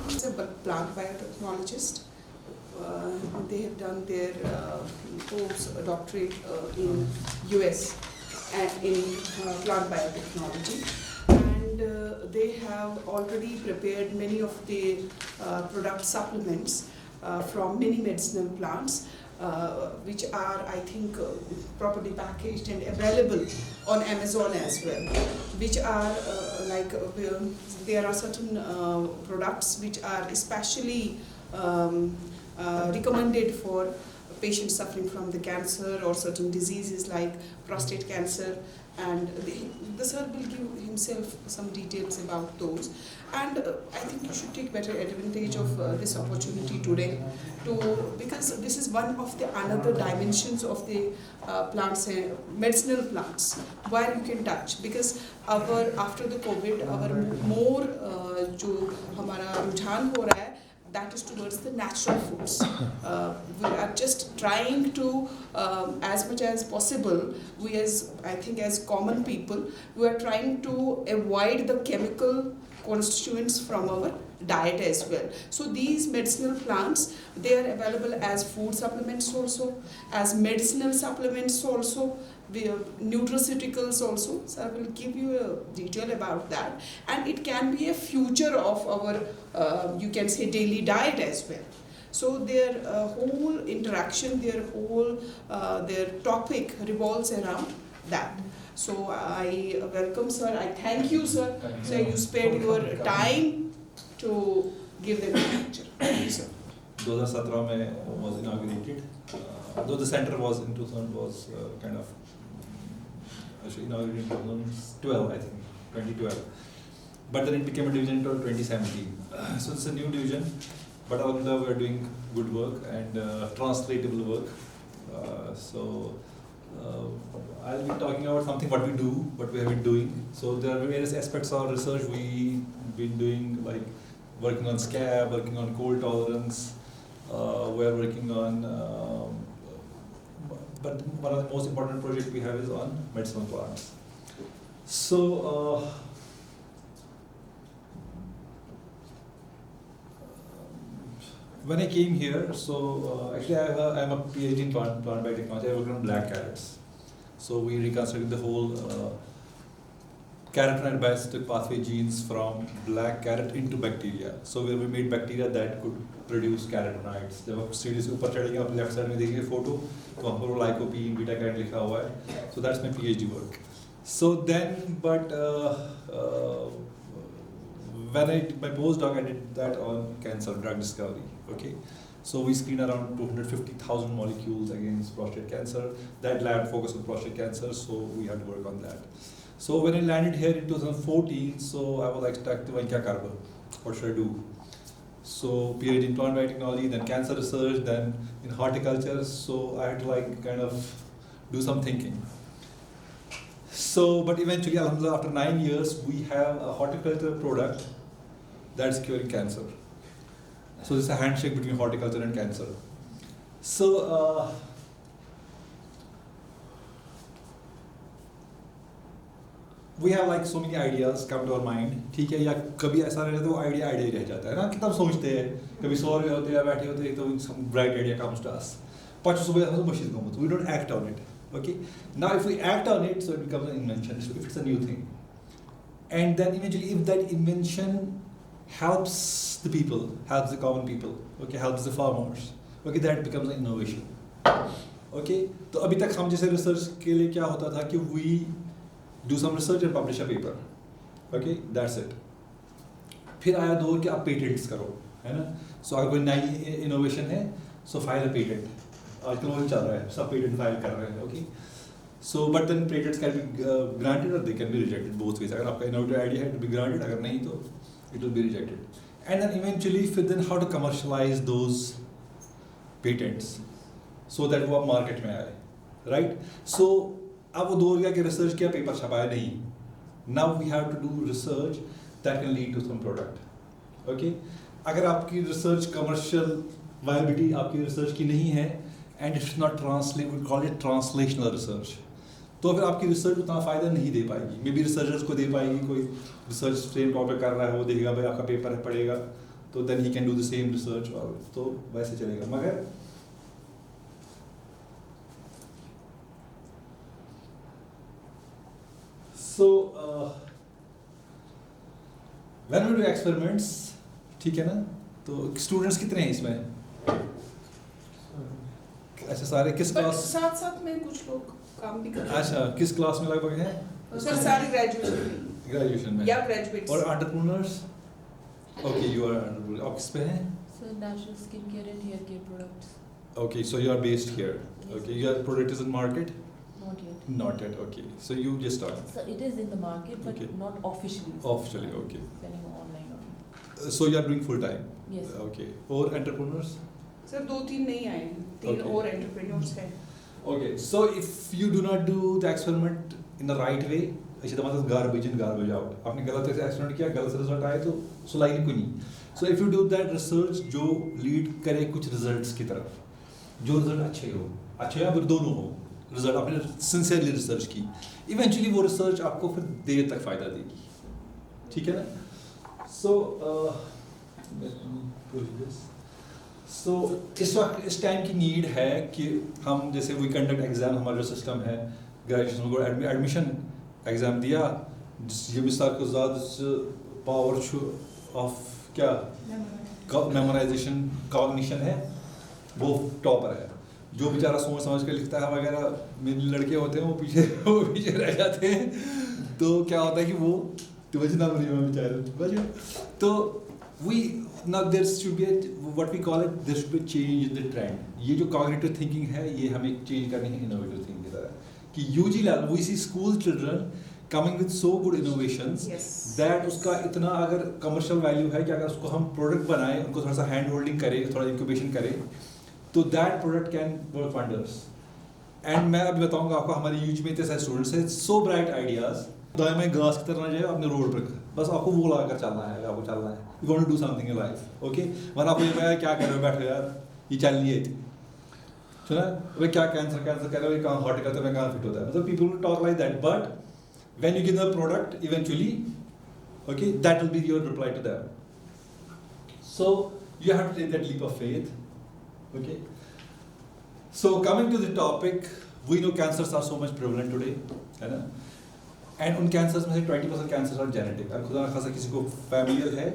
He's a plant biotechnologist. They have done their postdoctorate in US and in plant biotechnology, and they have already prepared many of the product supplements from many medicinal plants, which are, I think, properly packaged and available on Amazon as well, which are there are certain products which are especially recommended for patients suffering from the cancer or certain diseases like prostate cancer, and the sir will give himself some details about those. And I think you should take better advantage of this opportunity today, because this is one of the another dimensions of the plants, medicinal plants, where you can touch, because our after the COVID our more जो हमारा रुझान हो रहा है, that is towards the natural foods. We are just trying to, as much as possible, we as, I think as common people, we are trying to avoid the chemical constituents from our diet as well. So these medicinal plants, they are available as food supplements also, as medicinal supplements also, nutraceuticals also. So I will give you a detail about that, and it can be a future of our you can say daily diet as well. So their whole interaction, their whole their topic revolves around that. So I welcome sir, I thank you sir. So you spared your time to give them a lecture. Thank you sir. 2017 was inaugurated. Though the center was in 2000 was kind of actually inaugurated in 2012, I think, 2012. But then it became a division until 2017. So it's a new division, but alhamdulillah we are doing good work and translatable work. I'll be talking about something what we do, what we have been doing. So there are various aspects of research we've been doing, like working on scab, working on cold tolerance. We're working on, but one of the most important projects we have is on medicinal plants. So, when I came here, actually I'm a PhD in plant biotechnology. I work on black carrots. So we reconstructed the whole carotenoid biosynthetic pathway genes from black carrot into bacteria. So where we made bacteria that could produce carotenoids. जब आप सीढ़ी से ऊपर चढ़ेंगे आप left side में देखिए photo, तो वहाँ पर lycopene, beta carotene लिखा हुआ है. So that's my PhD work. So then, but when I did my postdoc, I did that on cancer drug discovery. Okay, so we screened around 250,000 molecules against prostate cancer. That lab focused on prostate cancer, so we had to work on that. So when I landed here in 2014, so I was like stuck to kya karbo? What should I do? So PhD in plant biotechnology, then cancer research, then in horticulture. So I had to like kind of do some thinking. So, but eventually, alhamdulillah, after 9 years, we have a horticulture product that's curing cancer. So this is a handshake between horticulture and cancer. So, we have like so many ideas come to our mind. ठीक है, या कभी ऐसा रहता है तो idea ही रह जाता है ना, कितना सोचते हैं, कभी सो रहे होते हैं, बैठे होते हैं, तो some bright idea comes to us. पाँच सुबह हम मशीन को we don't act on it. Okay. Now, if we act on it, so it becomes an invention. If it's a new thing, and then eventually, if that invention helps the people, helps the common people, okay, helps the farmers, okay, that becomes an innovation. Okay. तो अभी तक हम जैसे research के लिए क्या होता था कि we do some research and publish a paper. Okay, that's it. फिर आया दौर कि आप patents करो, है ना? So अगर कोई नई innovation है, so file a patent. आजकल वही चल रहा है, सब पेटेंट फाइल कर रहे हैं, okay. So but then patents can be granted और they can be rejected both ways. अगर आपका इनोवेटिव आइडिया है टू बी ग्रांटेड, अगर नहीं तो it will be rejected. And then eventually फिर then how to commercialise those patents so that वो अब मार्केट में आए, राइट. सो अब वो दौर गया कि रिसर्च किया, पेपर छपाया नहीं. Now we have to do research that can lead to some product, okay. अगर आपकी रिसर्च कमर्शियल वायबिलिटी आपकी रिसर्च की नहीं है, and it's not translate, we call it translational research. तो फिर आपकी रिसर्च उतना फ़ायदा नहीं दे पाएगी। मे बी रिसर्चर्स को दे पाएगी, कोई रिसर्च सेम टॉपिक कर रहा है वो देखेगा भाई आपका पेपर है पढ़ेगा तो then he can do the same research, और तो वैसे चलेगा। मगर so when we do experiments, ठीक है ना, तो स्टूडेंट्स कितने हैं इसमें? अच्छा सारे किस बट क्लास? साथ साथ में कुछ लोग काम भी कर रहे हैं। अच्छा किस क्लास में लगभग हैं? सर सारे ग्रेजुएशन ग्रेजुएशन में या ग्रेजुएट्स। और entrepreneurs? Okay you are entrepreneur. आप किस पे हैं? So natural skincare and hair care products. Okay, so you are based here. Yes. Okay, your product is in market? Not yet. Not yet. Okay, so you just started. So it is in the market, but Okay. not officially. Officially, okay. Selling online only. So you are doing full time? Yes. Okay. और entrepreneurs? Sir 2-3 नहीं आए हैं, 3 Okay. और entrepreneurs हैं। Okay, so if you do not do the experiment in the right way, अच्छी तरह मतलब garbage in garbage out. आपने गलत ऐसे experiment किया, गलत रिजल्ट आए तो सुलाई कोई नहीं. So if you do that research जो lead करे कुछ results की तरफ, जो रिजल्ट अच्छे हो, अच्छे या फिर दोनों हो, रिजल्ट आपने सिंसियरली रिसर्च की, इवेंचुअली वो रिसर्च आपको फिर देर तक फायदा देगी, ठीक है ना? सो इस वक्त इस टाइम की नीड है कि हम जैसे वी कंडक्ट एग्जाम, हमारा जो सिस्टम है ग्रेजुएशन को एडमिशन एग्जाम दिया, ये मिसाल को ज़्यादा पावर ऑफ क्या मेमोराइजेशन कॉग्निशन है वो टॉपर है। जो बेचारा सोच समझ के लिखता है वगैरह, मेरे लड़के होते हैं वो पीछे रह जाते हैं, तो क्या होता है कि वो तो बचना बेचारे तो we now there should be what we call it, there should be change in the trend. ये जो cognitive thinking है ये हमें change करनी है innovative thinking की तरह कि UG level we see school children coming with so good innovations that उसका इतना अगर commercial value है कि अगर उसको हम product बनाएं, उनको थोड़ा सा hand holding करें, थोड़ा incubation करें, तो that product can work wonders. And मैं अभी बताऊंगा आपको हमारे UG में इतने सारे students हैं, so bright ideas, दाएं में घास की तरह जाए अपने रोड पर, बस आपको वो लगा कर चलना है, आपको चलना है, you want to do something in life, okay? वरना आपको ये कहा क्या कर रहे हो, बैठो यार, ये चल नहीं है, सुना? वे क्या कैंसर कर रहे हो, ये कहाँ हॉट करते हैं, कहाँ फिट होता है, मतलब people will talk like that, but when you give them a product, eventually, okay, that will be your reply to them. So you have to take that leap of faith, okay? So coming to the topic, we know cancers are so much prevalent today, है ना? And उन cancers में से 20% cancer are genetic. अगर खुदा न खासा किसी को फैमिलियल है,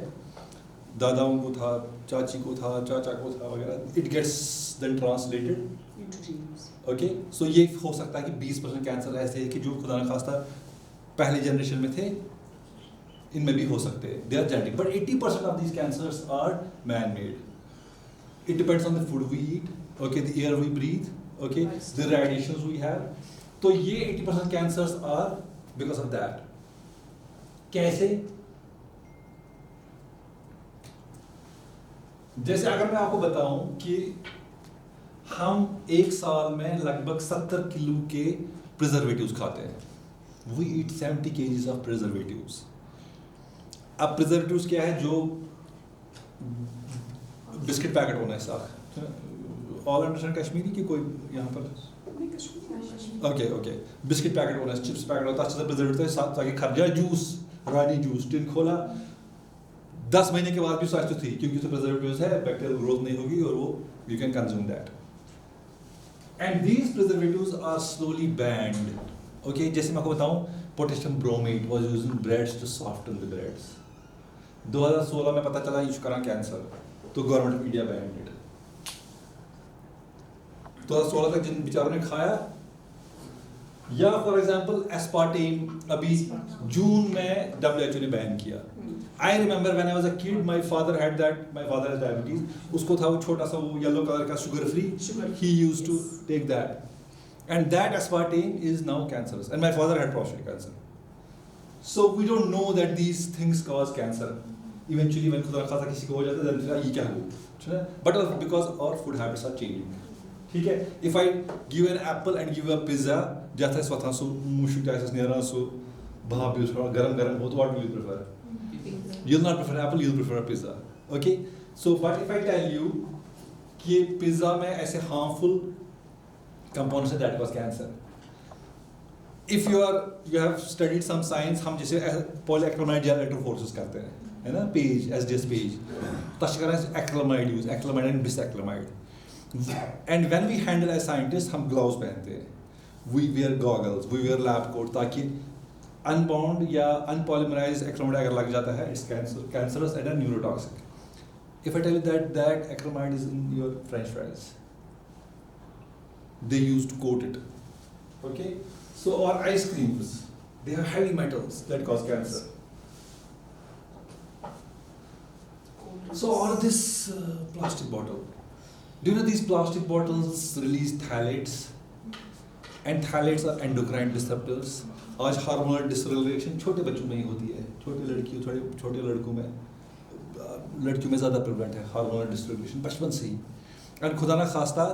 दादाओं को था, चाची को था, चाचा को था वगैरह, it gets then translated, okay? So ये हो सकता है कि 20% कैंसर ऐसे है कि जो खुदा न खासा पहले जनरेशन में थे, इनमें भी हो सकते हैं, they are genetic, but 80% of these cancers are man made. It depends on the food we eat, okay, the air we breathe, okay, the radiations we have. तो ये 80% cancers are because of that. कैसे? जैसे अगर मैं आपको बताऊं कि हम एक साल में लगभग 70 किलो के प्रिजर्वेटिव्स खाते हैं. We eat 70 kgs of preservatives. अब प्रिजर्वेटिव्स क्या है? जो बिस्किट पैकेट होना है साथ. ऑल अंडरस्टैंड कश्मीरी की कोई यहाँ पर? ओके ओके, बिस्किट पैकेट होना है, चिप्स पैकेट होता है, अच्छे से प्रिजर्वेटिव साथ ताकि खर्जा जूस, रानी जूस, टिन खोला, 10 महीने के बाद भी स्वास्थ्य थी क्योंकि उसमें प्रिजर्वेटिव्स है, बैक्टीरियल ग्रोथ नहीं होगी और वो you can consume that. And these preservatives are slowly banned, okay? जैसे मैं आपको बताऊं, potassium bromate was used in breads to soften the breads. 2016 में पता चला इशू करा कैंसर, तो government of India banned it. 2016 तक जिन बेचारों ने खाया, या फॉर एग्जांपल एस्पार्टेम अभी जून में WHO ने बैन किया. I remember when I was a kid, my father had that, my father has diabetes, उसको था वो छोटा सा वो येलो कलर का sugar free, he used to take that, and that aspartame is now cancerous, and my father had prostate cancer. So we don't know that these things cause cancer. Eventually when खुदा खासा किसी को हो जाता है then ये क्या हुआ, but because our food habits are changing. ठीक है? If I give an apple and give a pizza, जाता है स्वतः सो मुश्किल ऐसा नेरा सो भाप भी थोड़ा गरम हो, तो what will you prefer? You will not prefer apple, you will prefer a pizza, okay? So but if I tell you कि पिज्जा में ऐसे harmful components है that cause cancer, if you have studied some science, हम जैसे polyacrylamide gel electrophoresis करते हैं, है ना, page SDS page, तब करना है acrylamide use, acrylamide and bisacrylamide. And when we handle as scientists, हम gloves पहनते हैं, we wear goggles, we wear lab coat, ताकि unbound या unpolymerized acrylamide अगर लग जाता है, it's cancerous and neurotoxic. If I tell you that acrylamide is in your French fries, they used to coat it. Okay, so our ice creams, they have heavy metals that cause cancer. So all of this plastic bottle. Do you know these plastic bottles release phthalates? And phthalates are endocrine disruptors. आज hormonal dysregulation छोटे बच्चों में ही होती है, छोटे लड़कियों छोटे लड़कों में, लड़कियों में ज़्यादा प्रेवलेंट है हार्मोनल डिसरेगुलेशन बचपन से ही. And खुदा ना खास्ता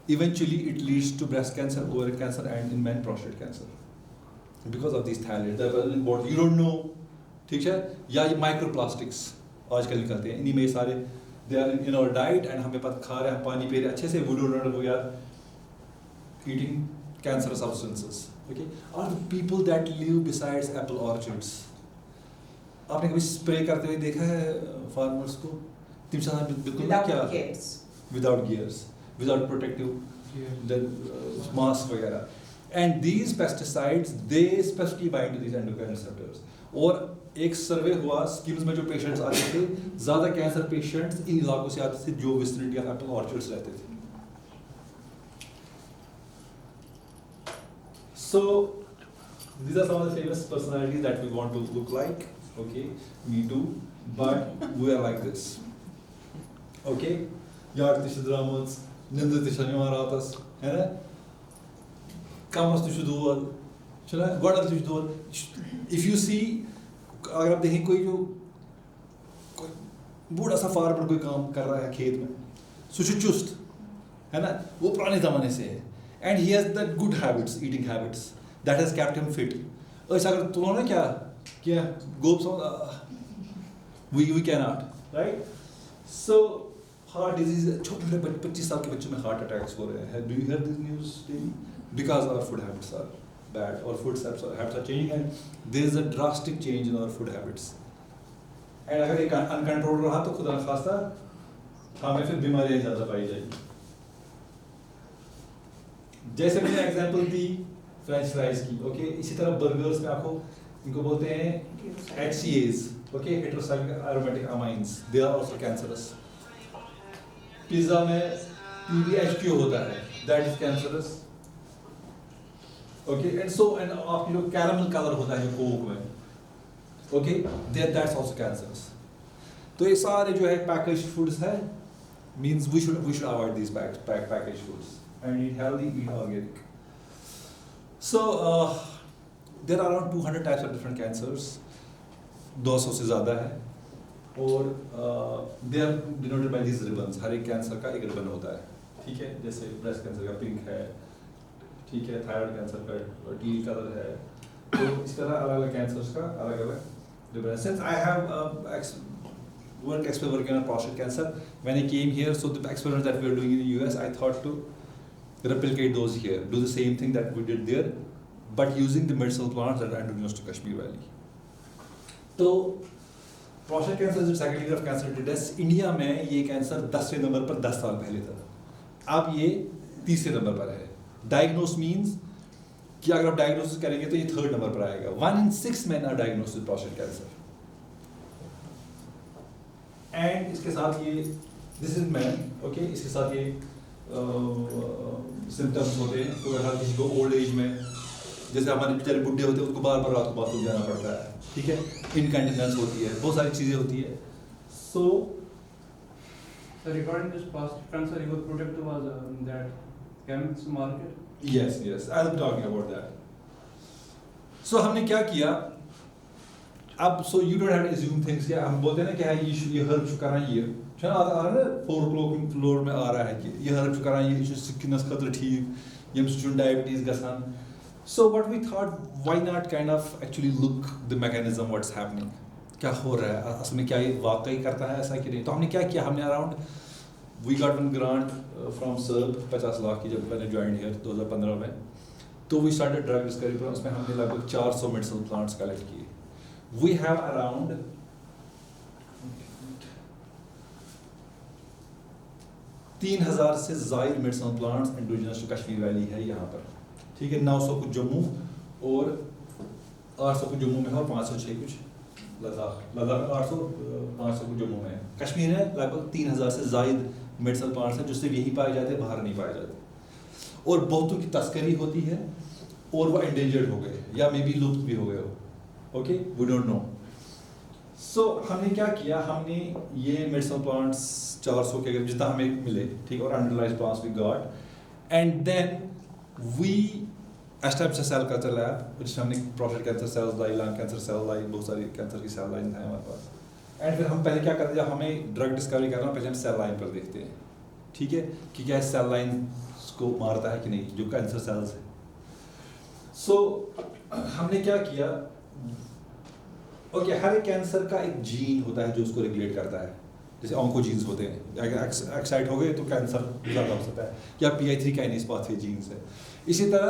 eventually it leads to breast cancer, ovarian cancer and in men prostate cancer because of these phthalates that are in body. You don't know, ठीक है, या ये microplastics आजकल निकलते हैं, इन्हीं में सारे they are in our diet and हमें पता खा रहे हैं, पानी पी रहे हैं अच्छे से, we don't know we are eating cancerous substances. Okay, are the people that live besides apple orchards? आपने कभी स्प्रे करते हुए देखा है फार्मर्स को? बिल्कुल ना, क्या without gears, without protective mask वगैरह. And these pesticides they specifically bind to these endocrine receptors. और एक सर्वे हुआ स्कीम्स में जो पेशेंट्स आते थे, ज़्यादा कैंसर पेशेंट्स इन इलाकों से आते थे जो विसिनिटी ऑफ एप्पल ऑर्चर्ड्स रहते थे. So these are some of the famous personalities that we want to look like. Okay, me too, but we are like this. Okay, Yarti Shidramans, Nindati Shanimaratas, है ना? Kamas Tushudul, चला Gordon Tushudul. If you see, अगर आप देखें कोई जो कोई बूढ़ा सा फार्मर कोई काम कर रहा है खेत में, सुचुस्त, है ना? वो पुराने ज़माने से है. And he has that good habits, eating habits, that has kept him fit. ऐसा अगर तुलना क्या गोप्स we cannot, right? So heart disease, छोटे 25 साल के बच्चों में heart attacks हो रहे हैं. Do you hear this news daily? Because our food habits are bad, our food habits are changing, and there is a drastic change in our food habits. And अगर एक uncontrolled रहा तो खुदा न खास्ता हमें फिर बीमारियाँ ज़्यादा पाई जाएगी. जैसे मैंने एग्जांपल दी फ्रेंच फ्राइज की, ओके, इसी तरह बर्गर्स में आपको इनको बोलते हैं HCAs, okay, heterocyclic aromatic amines, they are also cancerous. Pizza में PBHQ होता है, that is cancerous. Okay, and आपकी जो कैरामल कलर होता है कोक में, ओके, दैट्स आल्सो कैंसरस. तो ये सारे जो है पैकेज फूड्स है, means we should avoid this package foods and eat healthy, eat organic. So there are around 200 types of different cancers, 200 से ज़्यादा है, और they are denoted by these ribbons. हर एक कैंसर का एक रिबन होता है, ठीक है, जैसे ब्रेस्ट कैंसर का पिंक है, ठीक है, थायराइड कैंसर का टील कलर है, तो इस तरह अलग अलग कैंसर्स का अलग अलग रिबन है. Since I have working on prostate cancer, when I came here, so the experiments that we are doing in the US, I thought to replicate those here, do the same thing that we did there, but using the medicinal plants that are indigenous to Kashmir Valley. तो prostate cancer is the second leader of cancer deaths. India में ये cancer 10वें number पर 10 साल पहले था, अब ये 3रे नंबर पर है. Diagnose means कि अगर आप डायग्नोसिस करेंगे तो ये 3rd नंबर पर आएगा. 1 in 6 men are diagnosed with prostate cancer. And इसके साथ ये this is men, okay, इसके साथ ये सिम्टम्स होते हैं. तो अगर किसी को ओल्ड एज में, जैसे हमारे बेचारे बुढ़े होते हैं, उनको बार बार रात को बाथरूम जाना पड़ता है, ठीक है, इनकंटिनेंस होती है, बहुत सारी चीज़ें होती है. सो regarding this prostate cancer, you were protective was that chemicals market? yes, I am talking about that. So हमने क्या किया अब? So you don't have to assume things. क्या हम बोलते हैं ना कि ये हर्ब चुका रहा है, ये चलो आ रहा है 4 o'clock फ्लोर में आ रहा है कि ये हर्ब चुका रहा है, ये स्किनस खतरे ठीक, ये मुझे diabetes गसान. So what we thought, why not kind of actually look the mechanism what's happening, क्या हो रहा है असल में, क्या ये वाकई करता है ऐसा कि नहीं. तो हमने क्या किया, हमने around we got one grant from SERB 50 lakh की, जब मैंने ज्वाइन हियर 2015 में. तो we started drug discovery programme, उसमें हमने लगभग 400 मेडिसिनल प्लांट्स कलेक्ट किए. वी हैव अराउंड 3000 से ज़ायद medicinal plants indigenous to Kashmir valley है यहाँ पर. ठीक है, 900 कुछ जम्मू और 800 कुछ जम्मू में है और 506 कुछ लद्दाख में 800 500 कुछ जम्मू में है. कश्मीर है लगभग 3000 से ज़ायद मेडिसिनल प्लांट्स हैं जो सिर्फ यहीं पाए जाते हैं, बाहर नहीं पाए जाते. और बहुतों की तस्करी होती है और वो एंडेंजर्ड हो गए या मे बी लुप्त भी हो गए हो. Okay, we don't know. So हमने क्या किया, हमने ये मेडिसिनल प्लांट्स 400 के अगर जितना हमें मिले, ठीक, और अंडरलाइज plants we got and then we establish a cell culture lab जिसमें हमने prostate cancer cells line, lung cancer cell line, बहुत सारी कैंसर की सेल लाइन है हमारे पास. एंड फिर हम पहले क्या करते हैं, जब हमें ड्रग डिस्कवरी करना है पहले हम सेल लाइन पर देखते हैं, ठीक है, कि क्या सेल लाइन को मारता है कि नहीं जो कैंसर सेल्स है. सो हमने क्या किया, ओके, हर एक कैंसर का एक जीन होता है जो उसको रेगुलेट करता है. जैसे ऑन्कोजीन्स होते हैं, अगर एक्साइट हो गए तो कैंसर ज़्यादा हो सकता है, या PI3 काइनेज पाथवे जीन्स है. इसी तरह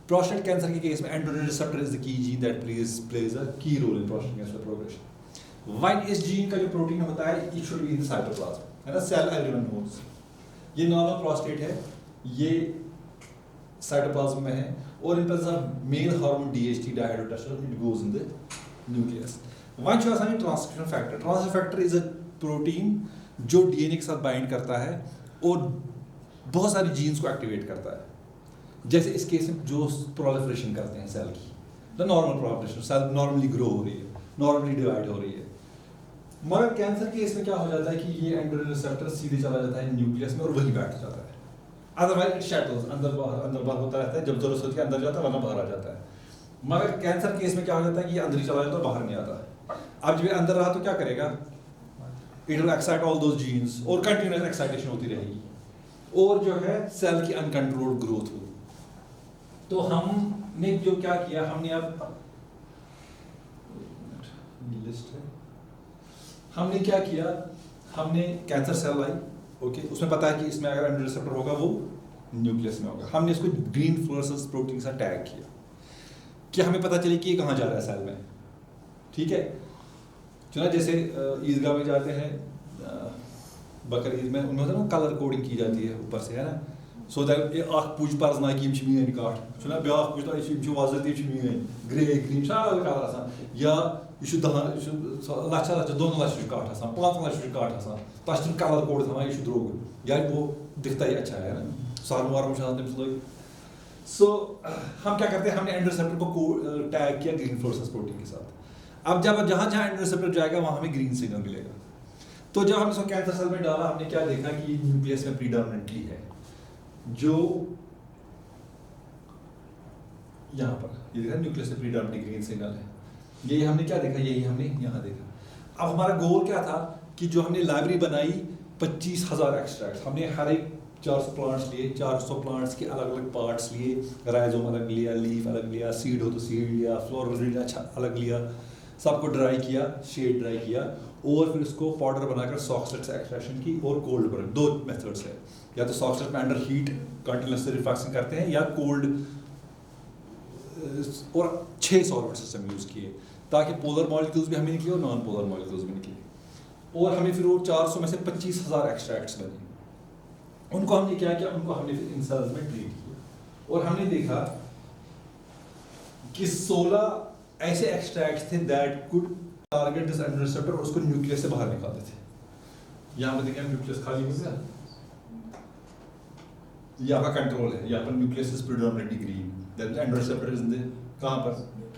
प्रोस्टेट कैंसर के केस में androgen receptor is the key gene that plays a key role in prostate cancer progression. व्हाइन इस जीन का जो प्रोटीन होता है it should be in cytoplasm, है ना, सेल एवरीवन नोज. ये नॉर्मल प्रोस्टेट है, ये साइटोप्लाज्म में है और इन पर male hormone DHT dihydrotestosterone it goes in the nucleus. वहाँ जो आसान transcription factor, transcription factor is a protein जो DNA के साथ बाइंड करता है और बहुत सारी जीन्स को एक्टिवेट करता है. जैसे इस केस में जो प्रोलिफरेशन करते हैं सेल की, the normal proliferation, cell normally grow हो रही है, नॉर्मली डिवाइड हो रही है. मगर कैंसर के केस में क्या हो जाता है कि ये एंड्रोजन रिसेप्टर सीधे चला जाता है न्यूक्लियस में और वहीं बैठ जाता है. अदरवाइज इट शैटल्स, अंदर बाहर होता रहता है, जब जरूरत होती है अंदर जाता है वरना बाहर आ जाता है. मगर कैंसर केस में क्या हो जाता है कि ये अंदर ही चला जाता है, बाहर नहीं आता. अब जब ये अंदर रहा तो क्या करेगा, it will excite all those genes और कंटिन्यूअस एक्साइटेशन होती रहेगी और जो है सेल की अनकंट्रोल्ड ग्रोथ हो. तो हमने जो क्या किया, हमने अब लिस्ट है, हमने क्या किया, हमने कैंसर सेल लाई, ओके, उसमें पता है कि इसमें अगर एंड्रोजन रिसेप्टर होगा वो न्यूक्लियस में होगा. हमने इसको ग्रीन फ्लोरोसेंस प्रोटीन से टैग किया कि हमें पता चले कि ये कहाँ जा रहा है सेल में. ठीक है, जो ना जैसे ईदगाह में जाते हैं बकर ईद में, उनमें होता है ना कलर कोडिंग की जाती है ऊपर से, है ना, सो दैट ये आँख पूछ परजना कि यम मीन काट छुना ब्याह पूछ तो वजत ये मीन ग्रे ग्रीन सारा कलर आसान, या यह लच्छा लच्छा 2 लाख काट आसान 5 लाख काट आसान, तस कलर कोड थमा यह द्रोग या वो दिखता ही अच्छा है ना, सार्म वार्म तमिस लग. सो हम क्या करते हैं, हमने एंड्रोजन रिसेप्टर को टैग किया ग्रीन फ्लोरोसेंस प्रोटीन के साथ. अब जब जहाँ जहाँ एंड्रोजन रिसेप्टर जाएगा वहाँ हमें ग्रीन सिग्नल मिलेगा. तो जब हम इसको कैंसर सेल में डाला, हमने क्या देखा कि न्यूक्लियस में प्रीडोमिनेंटली है, जो यहाँ पर ये देखा न्यूक्लियस में प्रीडोमिनेंटली ग्रीन सिग्नल है. यही हमने क्या देखा, यही हमने यहाँ देखा. अब हमारा गोल क्या था कि जो हमने लाइब्रेरी बनाई 25,000 एक्सट्रैक्ट्स, हमने हर एक 400 प्लांट्स लिए, 400 प्लांट्स के अलग अलग पार्ट्स लिए, राइजोम अलग लिया, लीफ अलग लिया, सीड हो तो सीड लिया, फ्लोरल अच्छा अलग लिया, सबको ड्राई किया, शेड ड्राई किया और फिर उसको पाउडर बनाकर सॉक्सलेट से एक्सट्रैक्शन की और कोल्ड पर. 2 मेथड्स है, या तो सॉक्सलेट में अंडर हीट कंटिन्यूस रिफ्रैक्शन करते हैं या कोल्ड, और 6 सॉल्वेंट सिस्टम यूज़ किए ताकि पोलर मॉलिक्यूल्स भी हमें निकले और नॉन पोलर मॉलिक्यूल्स भी निकले. और हमें फिर वो 400 में से 25,000 एक्सट्रैक्ट्स बने. उनको हमने क्या किया, उनको हमने फिर इन सेल्स में ट्रीट किया और हमने देखा कि 16 ऐसे एक्सट्रैक्ट्स थे that could target this androgen receptor और उसको न्यूक्लियस से बाहर निकालते थे. यहाँ पर देखिए न्यूक्लियस खाली हो गया, यहाँ का कंट्रोल है, यहाँ पर nucleus is predominantly green, then androgen receptor is in the कहाँ पर.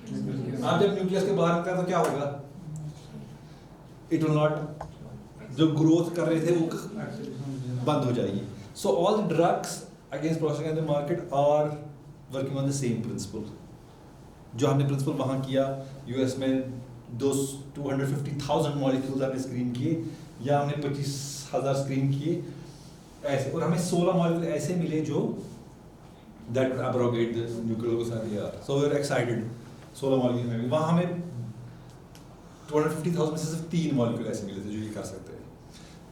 आप जब न्यूक्लियस के बाहर निकला तो क्या होगा, इट विल नॉट, जो ग्रोथ कर रहे थे वो बंद हो जाएगी. So all the drugs against prostate cancer market are working on the same principle. जो हमने प्रिंसिपल वहाँ किया US में 250,000 मॉलिक्यूल्स हमने स्क्रीन किए, या हमने 25,000 स्क्रीन किए ऐसे, और हमें 16 मॉलिक्यूल ऐसे मिले जो that would abrogate the nucleoside. So we are excited 16 molecule में. वहाँ हमें 250,000 में से सिर्फ 3 मॉलिक्यूल ऐसे मिले थे जो ये कर सकते हैं.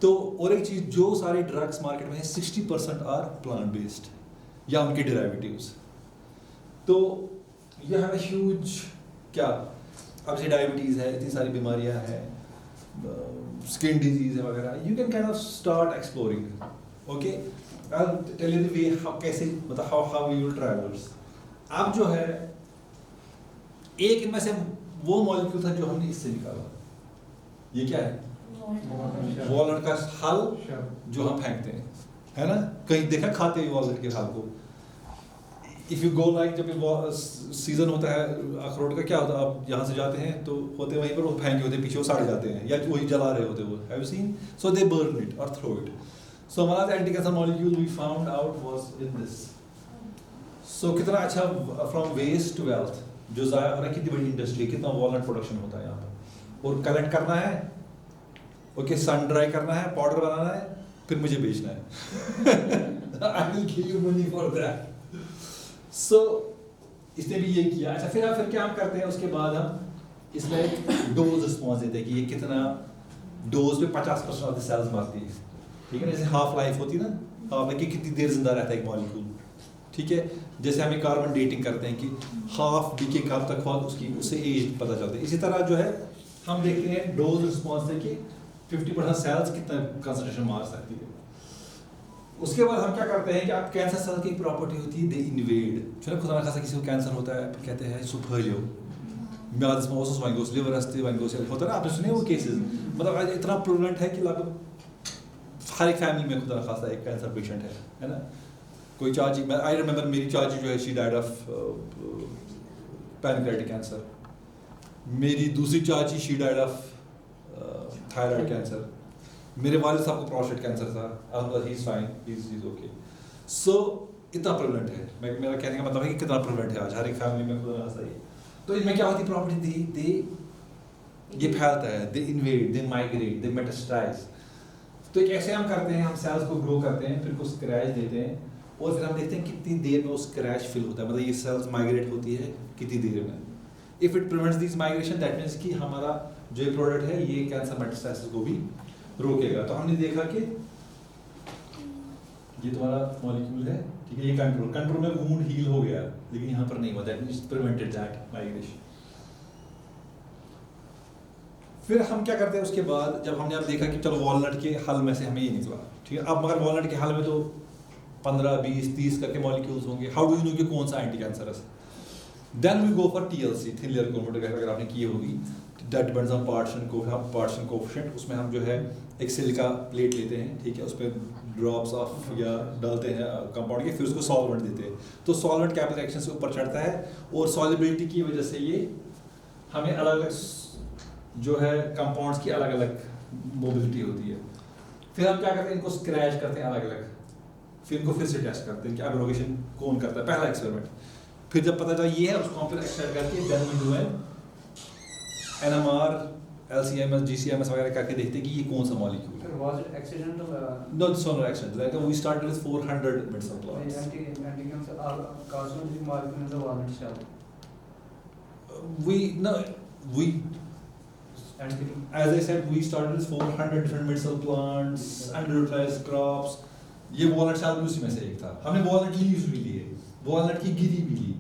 तो और एक चीज़, जो सारे ड्रग्स मार्केट में है 60% आर प्लांट बेस्ड या उनके डेरिवेटिव्स. तो ये है ह्यूज क्या, अब से डायबिटीज़ है, इतनी सारी बीमारियां हैं, स्किन डिजीज है वगैरह, you can kind of start exploring. Okay, I tell you the way how, कैसे मतलब हाउ यू विल ट्रैवल्स. अब जो है एक इनमें से वो मॉलिक्यूल था जो हमने इससे निकाला. ये क्या है? वॉलनट का हल जो हम फेंकते हैं, है ना? कहीं देखा खाते हुए वॉलनट के हल को? इफ़ यू गो लाइक, जब सीजन होता है अखरोट का, क्या होता है, आप यहाँ से जाते हैं तो होते वहीं पर वो फेंके होते, पीछे वो सड़ जाते हैं या वही जला रहे होते वो. Have you seen? So they burn it और थ्रो इट. सो हमारा anti cancer molecule we found out was in this. So कितना अच्छा, फ्रॉम वेस्ट टू वेल्थ जो ज़ाया हो रहा है, कितनी बड़ी इंडस्ट्री, कितना वॉलनट प्रोडक्शन होता है यहाँ पर. और कलेक्ट करना है, ओके, सन ड्राई करना है, पाउडर बनाना है, फिर मुझे बेचना है. I will give you money for that. So इसने भी ये किया. अच्छा, फिर क्या हम करते हैं, उसके बाद हम इसमें एक डोज रिस्पॉन्स देते हैं कि ये कितना डोज पे 50% ऑफ द सेल्स मारती है. ठीक है ना? जैसे हाफ लाइफ होती है ना, हाफ लाइफ की कितनी देर जिंदा रहता है एक मॉलिक्यूल. ठीक है, जैसे हमें कार्बन डेटिंग करते हैं कि हाफ डीके कब तक हुआ, उसकी उससे एज पता चलता है. इसी तरह जो है हम देखते हैं डोज रिस्पॉन्स से कि 50% सेल्स कितना कंसंट्रेशन मार सकती है. उसके बाद हम क्या करते हैं कि आप कैंसर सेल की प्रॉपर्टी होती है, दे इन्वेड. जो खुदा ना खासा किसी को कैंसर होता है, फिर कहते हैं सो फैलियो म्यादस में ओसस वहीं गोस लिवर अस्ते वहीं गोस होता है ना. आपने सुने वो केसेस? मतलब इतना प्रोवेलेंट है कि लगभग हर एक फैमिली में खुदा ना खासा एक कैंसर पेशेंट है ना? कोई चाची, मैं आई रिमेंबर मेरी चाची जो है, she died of pancreatic cancer. मेरी दूसरी चाची, she died of thyroid cancer. मेरे वालिद साहब को प्रोस्टेट कैंसर था. अल्हम्दुलिल्लाह ही is fine, he is okay. So इतना प्रेवलेंट है. मेरा कहने का मतलब है कि कितना प्रेवलेंट है आज हर एक फैमिली में खुदा ना खासा ये. तो इनमें क्या होती है प्रॉपर्टी, ये फैलता है, they invade, they migrate, they metastasise. तो एक ऐसे हम करते हैं, हम सेल्स को ग्रो करते हैं, फिर कुछ क्रैश देते हैं, और फिर हम देखते हैं कितनी देर में उस क्रैश फिल होता है. मतलब ये सेल्स माइग्रेट होती है कितनी देर में. If it prevents this migration, that means कि हमारा जो प्रोडक्ट है ये कैंसर मेटास्टासिस को भी रोकेगा. तो हमने देखा कि ये तुम्हारा मॉलिक्यूल है, ठीक है, ये कंट्रोल में वुंड हील हो गया, लेकिन यहाँ पर नहीं हुआ. That means prevented that migration. फिर हम क्या करते हैं उसके बाद, जब हमने अब देखा कि चलो वॉलनट के हल में से हमें ये निकला, ठीक है. अब मगर वॉलनट के हल में तो 15, 20, 30 करके मॉलिक्यूल्स होंगे. हाउ डू यू नो कि कौन सा anti cancerous? Then we go for TLC, thin layer chromatography, अगर आपने की होगी. That depends on partition coefficient. उसमें हम जो है एक सिलिका प्लेट लेते हैं, ठीक है, उस पर ड्रॉप्स ऑफ या डालते हैं कंपाउंड के, फिर उसको सॉल्वेंट देते हैं. तो सॉल्वेंट कैपिलरी एक्शन से ऊपर चढ़ता है, और सॉल्युबिलिटी की वजह से ये हमें अलग अलग जो है कंपाउंड्स की अलग अलग मोबिलिटी होती है. फिर हम क्या करते हैं, इनको स्क्रैच करते हैं अलग अलग, फिर इनको फिर से टेस्ट करते हैं कि एग्रीगेशन कौन करता है, पहला एक्सपेरिमेंट. फिर जब पता चला ये है, उसको हम फिर एक्सट्रैक्ट करके then we do NMR, LCMS, GCMS वगैरह करके देखते हैं कि ये कौन सा मॉलिक्यूल है. Was it accidental? No, it's not accident. Like we started with 400 medicinal plants. Anti-cancer carcinogenic molecule in the walnut shell. We as I said, we started with 400 different medicinal plants, underutilized crops. ये walnut शाल भी उसी में से एक था. हमने walnut leaves भी लिए, वॉलनट की गिरी भी ली,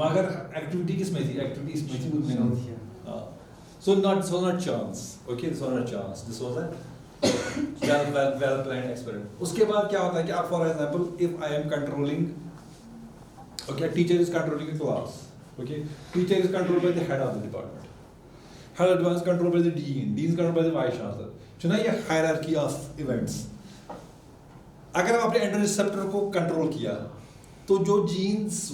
मगर एक्टिविटी किस में थी? एक्टिविटी इसमें थी, उनमें नहीं. So this was not chance. Okay, this was not chance. This was a well planned experiment. उसके बाद क्या होता है कि आप, for example, if I am controlling, okay, teacher is controlling a class. Okay, teacher is controlled by the head of the department. Head of the department is controlled by the dean. Dean is controlled by the vice chancellor. So ना ये hierarchy of events. अगर आप अपने एंडोजन receptor को control किया, तो जो jeans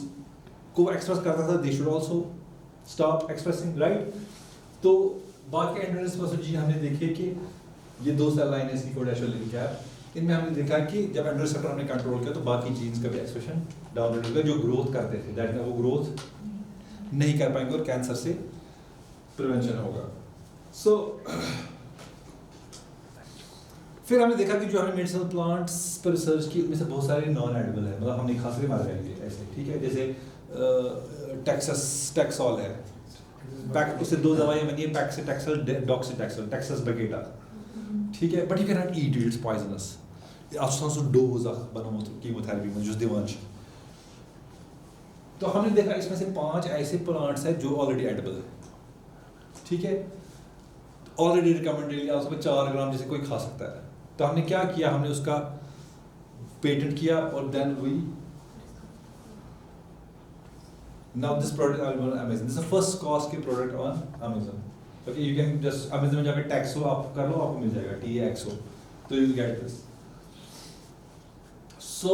को एक्सप्रेस करता था, they should also stop expressing, right? तो बाकी एंडोजन रिसेप्टर जीन हमने देखे कि ये 2 सेल लाइन है इसकी, कोडेशियल लिंक है. इनमें हमने देखा कि जब एंडोजन रिसेप्टर हमने कंट्रोल किया, तो बाकी जीन्स का भी एक्सप्रेशन डाउन रेट होगा, जो ग्रोथ करते थे, दैट मींस वो ग्रोथ नहीं कर पाएंगे और कैंसर से प्रिवेंशन होगा. सो फिर हमने देखा कि जो हमने मेडिसिनल प्लांट्स पर रिसर्च की, उनमें से बहुत सारे नॉन एडिबल है, मतलब हमने खांसी मार जाएंगे ऐसे, ठीक है. जैसे टैक्सॉल है, उससे 2 दवाइयाँ बनी है, पैक्सिटैक्सल, डॉक्सीटैक्सल, टैक्सस बगेटा, ठीक है. But you can not eat it, it's poisonous. आप सो डोज बनोत कीमोथेरेपी में जो दिवान. तो हमने देखा इसमें से 5 ऐसे प्लांट्स हैं जो ऑलरेडी एडिबल है, ठीक है, ऑलरेडी रिकमेंडेड लिया उसमें 4 ग्राम जैसे कोई खा सकता है। तो हमने क्या किया, हमने उसका पेटेंट किया और then we now this product available on Amazon, this is the first cost के product on Amazon। Okay, you can just Amazon में जाकर टैक्सो आप कर लो, आपको मिल जाएगा TAXO, तो यू विल गेट दिस। सो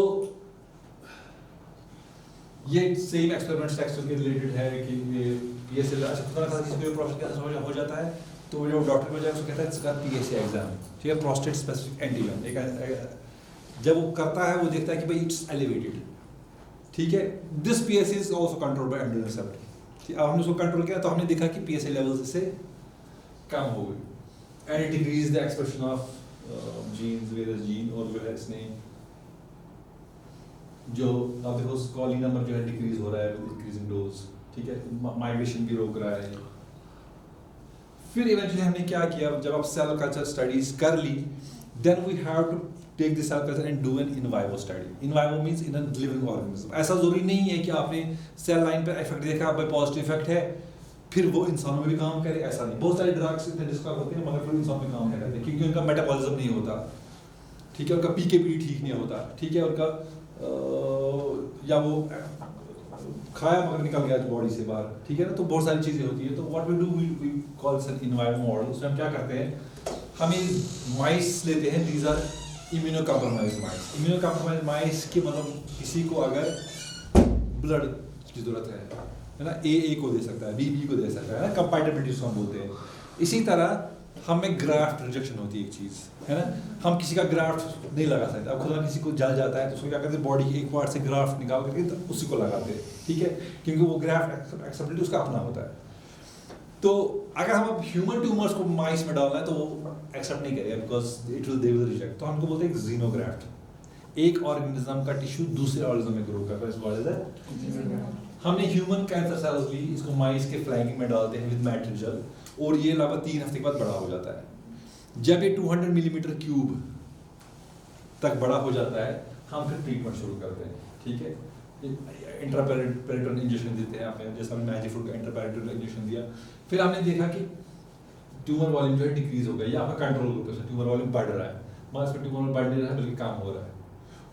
ये सेम एक्सपेरिमेंट्स टैक्सो के रिलेटेड है कि ये से अच्छा खुदा का किसी को प्रोसेस कैसे हो जाता है, तो जो डॉक्टर को जाए उसको कहता है इसका PSA एग्जाम, ठीक है, प्रोस्टेट स्पेसिफिक एंटीजन। एक जब वो करता है वो देखता है कि भाई इट्स एलिवेटेड, ठीक है, this PSA is also controlled by androgen receptor. ठीक, अब हमने उसको कंट्रोल किया तो हमने देखा कि PSA लेवल्स से कम हो गई and it decrease the expression of genes, various gene, और जो है इसने जो आप देखो स्कॉली नंबर जो है डिक्रीज हो रहा है विद इंक्रीजिंग डोज, ठीक है, माइग्रेशन भी रोक रहा है। फिर इवेंचुअली हमने क्या किया, जब आप सेल कल्चर स्टडीज कर ली, then we have to take this cell culture and do an in vivo study. In vivo means in a living organism. ऐसा जरूरी नहीं है कि आपने सेल लाइन पर इफेक्ट देखा, भाई पॉजिटिव इफेक्ट है, फिर वो इंसानों में भी काम करे, ऐसा नहीं। बहुत सारे ड्रग्स इतने डिस्कवर होते हैं मगर फिर इंसान में काम नहीं करते क्योंकि उनका मेटाबॉलिज्म नहीं होता, ठीक है, उनका PKPD ठीक नहीं होता, ठीक है, उनका या वो खाया मगर निकल गया बॉडी से बाहर, ठीक है ना, तो बहुत सारी चीज़ें होती है। तो what we do, we call it an environment model. उसमें हम क्या करते हैं, हम माइस लेते हैं, these are immunocompromised mice. Immunocompromised mice के मतलब किसी को अगर ब्लड की जरूरत है ना, AA को दे सकता है, BB को दे सकता है ना, कंपैटिबिलिटी उसको हम बोलते हैं। इसी तरह हमें ग्राफ्ट रिजेक्शन होती है एक चीज़, है ना, हम किसी का ग्राफ्ट नहीं लगा सकते। अब खुदा किसी को जल जाता है तो उसको क्या करते हैं, बॉडी के एक पार्ट से ग्राफ्ट निकाल करके तो उसी को लगाते हैं, ठीक है, क्योंकि वो ग्राफ्ट एक्सेप्टेबिलिटी उसका अपना होता है। तो अगर हम अब ह्यूमन ट्यूमर्स को माइस में डालना है तो वो एक्सेप्ट नहीं करेगा because it will they will reject. तो हमको बोलते हैं जीनोग्राफ्ट। एक ऑर्गेनिज्म का टिश्यू दूसरे ऑर्गेनिज्म में ग्रो कर रहा है। हमने ह्यूमन कैंसर सेल्स ली, इसको माइस के फ्लैंकिंग में डालते हैं विद मैट्रिजल, और ये लगभग 3 हफ्ते के बाद बड़ा हो जाता है। जब ये 200 मिलीमीटर क्यूब तक बड़ा हो जाता है हम फिर ट्रीटमेंट शुरू करते हैं, ठीक है, इंट्रापेरेटल इंजेक्शन देते हैं आपने, जैसे हमने मैजिफ्रूट का इंट्रापेरेटल इंजेक्शन दिया। फिर हमने देखा कि ट्यूमर वॉल्यूम जो है डिक्रीज हो गया या आपका कंट्रोल ग्रुप है, ट्यूमर वॉल्यूम बढ़ रहा है, मगर इसमें ट्यूमर बढ़ नहीं रहा है बल्कि कम हो रहा है।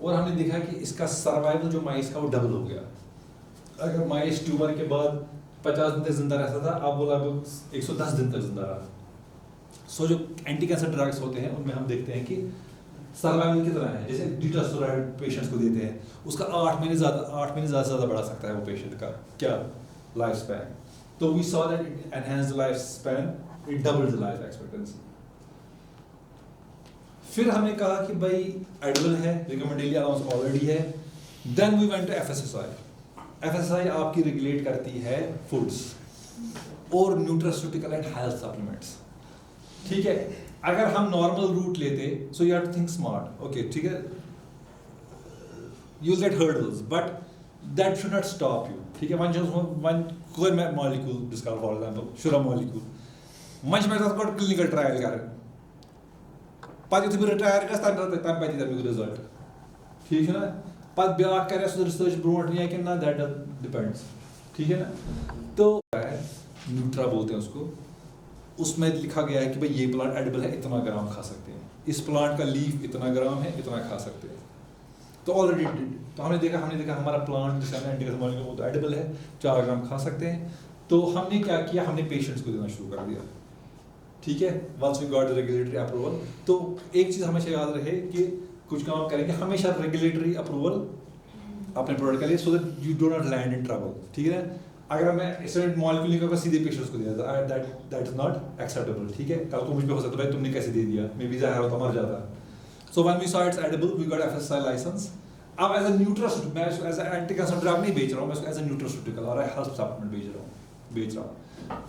और हमने देखा कि इसका सर्वाइवल जो माइस का वो डबल हो गया। अगर माइस ट्यूमर के बाद 50 दिन तक जिंदा रहता था, अब वो लगभग 110 दिन तक जिंदा रहा। सो जो एंटी कैंसर ड्रग्स होते हैं उनमें हम देखते हैं कि सर्वाइवल कितना है, जैसे डिटोस्टेरोइड पेशेंट्स को देते हैं, उसका 8 महीने ज़्यादा से ज़्यादा बढ़ा सकता है वो पेशेंट का क्या लाइफ स्पैन। तो we saw that it enhance the life span, it doubles the life expectancy. फिर हमने कहा कि भाई एडिबल है, रिकमेंडेड अलाउंस ऑलरेडी है। Then we went to FSSAI। FSSAI आपकी रेगुलेट करती है फूड्स और न्यूट्रास्यूटिकल एंड हेल्थ सप्लीमेंट्स, ठीक है। अगर हम नॉर्मल रूट लेते, so you have to think smart, okay, ठीक है, you get hurdles but that should not stop you, ठीक है। वन कोई मॉलिक्यूल डिस्कवर फॉर एग्जांपल शुरा मॉलिक्यूल मंच में गॉट क्लिनिकल ट्रायल कर पत यु रिटायर गस तम पे तमिक रिजल्ट, ठीक है ना, पत ब्याक करे सो रिसर्च ब्रोट नहीं है कि ना, दैट डिपेंड्स, ठीक है ना। तो न्यूट्रा बोलते हैं उसको, उसमें लिखा गया है कि भाई ये प्लांट एडिबल है, इतना ग्राम खा सकते हैं, इस प्लांट का लीफ इतना ग्राम है, इतना खा सकते हैं। तो ऑलरेडी तो हमने देखा हमारा प्लांट जिसका एंटी वो तो एडिबल है, 4 ग्राम खा सकते हैं। तो हमने क्या किया, हमने पेशेंट्स को देना शुरू कर दिया, ठीक है, once we got the regulatory approval. तो एक चीज़ हमेशा याद रहे कि कुछ काम करेंगे हमेशा रेगुलेटरी अप्रूवल अपने प्रोडक्ट के लिए, सो that you do not land in trouble, ठीक है। अगर मैं इस मॉलिक्यूल निकाल सीधे पेशेंट्स को दिया दैट इज नॉट एक्सेप्टेबल, ठीक है। कल को मुझ पे हो सकता है तुमने कैसे दे दिया, मे बी ज़ाहिर होता मर जाता। So when we saw it's edible we got FSSAI license. अब एज अ न्यूट्रास्यूटिकल, मैं as a anti cancer drug नहीं बेच रहा हूँ, मैं इसको एज अ न्यूट्रास्यूटिकल और हेल्थ सप्लीमेंट बेच रहा हूँ।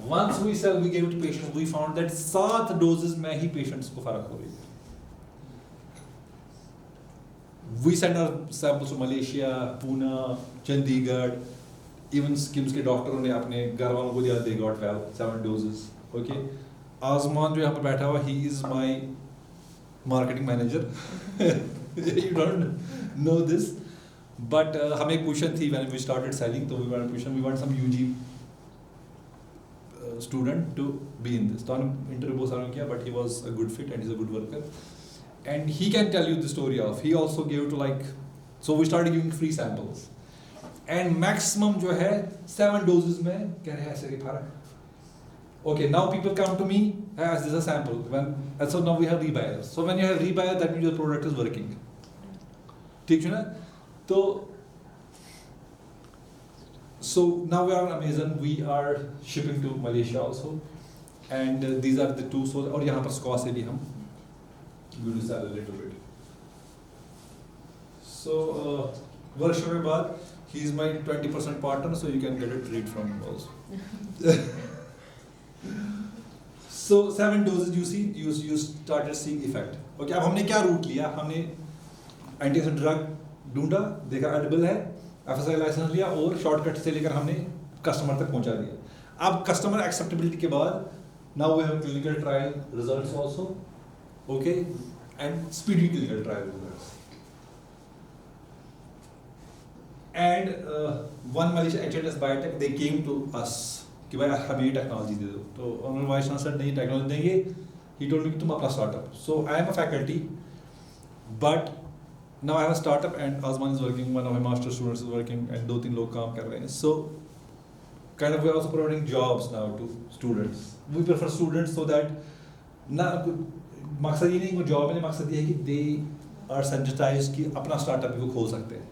Once we sell, we gave it to patients. We found that 7 doses में ही पेशेंट्स को फर्क हो रही है। We send our samples to Malaysia, Pune, Chandigarh, even SKIMS के डॉक्टरों ने अपने घर वालों को दिया, they got well, 7 doses. Okay, आजमान जो यहाँ पर बैठा हुआ, he is my marketing manager. You don't know this. But हमें एक पोजीशन थी व्हेन वी स्टार्टेड सेलिंग, तो we want position, we want some UG student to be in this. तो हमने इंटरव्यू बहुत सारा किया, but he was a good fit and he's a good worker, and he can tell you the story of, he also gave to like, so we started giving free samples, and maximum जो है 7 doses में कह रहे हैं ऐसे की फर्क. Okay, now people come to me as this is a sample, and so now we have rebuyers. So when you have rebuyer, that means your product is working. ठीक है ना? तो so now we are on Amazon, we are shipping to Malaysia also, and these are the two. So और यहाँ पर SCOA से भी हम we will sell a little bit. So workshop के बाद he is my 20% partner, so you can get a treat from him also. So 7 doses you see, you started seeing effect. Okay, अब हमने क्या root लिया? हमने antiseptic drug ढूंढा, देखा edible है, FSI लाइसेंस लिया और शॉर्टकट से लेकर हमने कस्टमर तक पहुंचा दिया. अब कस्टमर एक्सेप्टेबिलिटी के बाद now we have clinical trial results also, okay, and speedy clinical trial results. And one Malaysia HLS biotech they came to us कि भाई हमें ये टेक्नोलॉजी दे दो. तो ऑनर वाइस चांसलर नहीं टेक्नोलॉजी देंगे. ही टोल्ड मी कि तुम अपना startup. So I am a faculty, but now I have a startup and Azman is working, one of my master students is working, and 2-3 लोग काम कर रहे हैं. So kind of we are also providing jobs now to students. We prefer students so that ना मकसद ये नहीं कि जॉब में, मकसद ये है कि they are sensitized कि अपना startup भी वो खोल सकते हैं.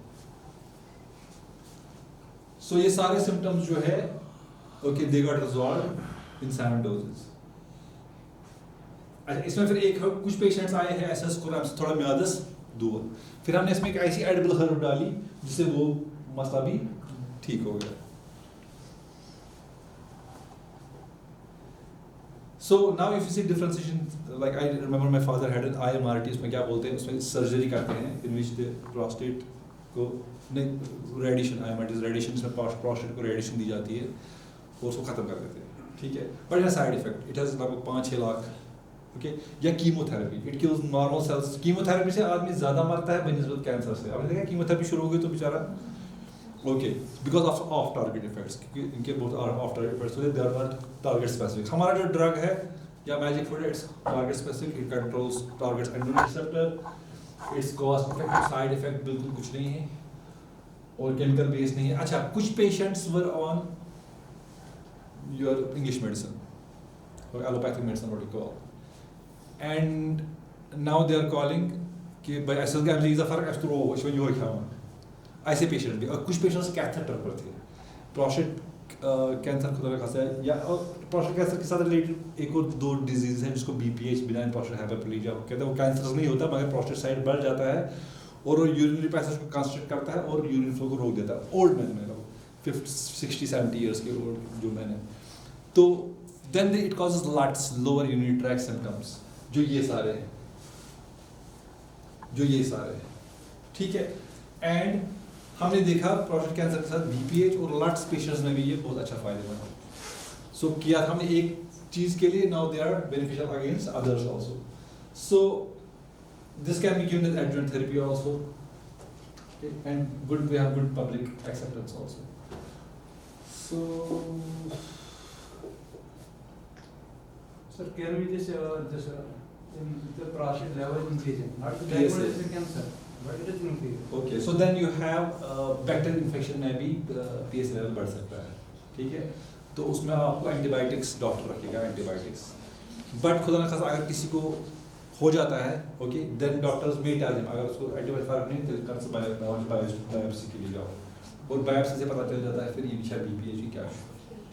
So ये सारे symptoms जो है, okay, they got resolved in 7 doses. अच्छा, इसमें फिर एक कुछ पेशेंट्स आए हैं ऐसा उसको थोड़ा म्यादस दूर, फिर हमने इसमें एक ऐसी एडिबल हर्ब डाली जिससे वो मसला भी ठीक हो गया. So now if you see differentiation, like I remember my father had an IMRT, उसमें क्या बोलते हैं, उसमें सर्जरी करते हैं in which the prostate को रेडिएशन, IMRT रेडिएशन, इसमें prostate को रेडिएशन दी जाती है और उसको खत्म कर देते हैं. ठीक है, but it has side effect. It has लगभग 5-6 लाख. ओके, या chemotherapy, it kills normal sales. Chemotherapy से आदमी ज़्यादा मरता है बनिस्बत कैंसर से. आपने देखा कीमोथेरेपी शुरू हो गई तो बेचारा, okay, because of target effects, क्योंकि इनके बहुत ऑफ टारगेट इफेक्ट्स होते हैं, they are not target specific. हमारा जो ड्रग है या magic food, it's target specific, it controls targets androgen receptor, it's cost effective, side effect बिल्कुल कुछ नहीं है और केमिकल बेस नहीं है. अच्छा, कुछ patients were on your English medicine और allopathic medicine, what you call, and now they are calling कि भाई ऐसे क्या मुझे फ़र्क है तो वो इसमें जो है क्या ऐसे पेशेंट भी. और कुछ पेशेंट्स कैथेटर पर थे, प्रोस्टेट कैंसर खुदा का खासा है, या प्रोस्टेट कैंसर के साथ रिलेटेड एक और 2 डिजीज़ हैं जिसको BPH, बिनाइन प्रोस्टेट हाइपरप्लेजिया कहते हैं. वो कैंसर नहीं होता मगर प्रोस्टेट साइड बढ़ जाता है और वो यूरिनरी पैसेज को कंस्ट्रक्ट करता है और यूरिन फ्लो को रोक देता है. ओल्ड मैन में 50-60-70 ईयर्स के ओल्ड जो मैन है, तो then it causes lots lower urinary tract symptoms, जो ये सारे हैं, ठीक है. एंड हमने देखा प्रोस्टेट कैंसर के साथ BPH और लट्स पेशेंट्स में भी ये बहुत अच्छा फायदेमंद है. सो किया था हमने एक चीज के लिए, now they are beneficial against others also. So this can be given as adjuvant therapy also, and good, we have good public acceptance also. So Sir, can we just in the prostate level increasing, not to diagnose the cancer, but it is increasing. Okay, so then you have bacterial infection में भी PSA level बढ़ सकता है. ठीक है, तो उसमें आपको एंटीबायोटिक्स डॉक्टर रखेगा, एंटीबायोटिक्स. बट खुदा न खासा अगर किसी को हो जाता है, ओके, देन डॉक्टर्स में टेल हिम अगर उसको एंटीबायोटिक फर्क नहीं तो कल से बायोप्सी के लिए जाओ, और बायोप्सी से पता चल जाता है फिर ये शायद BPH क्या है.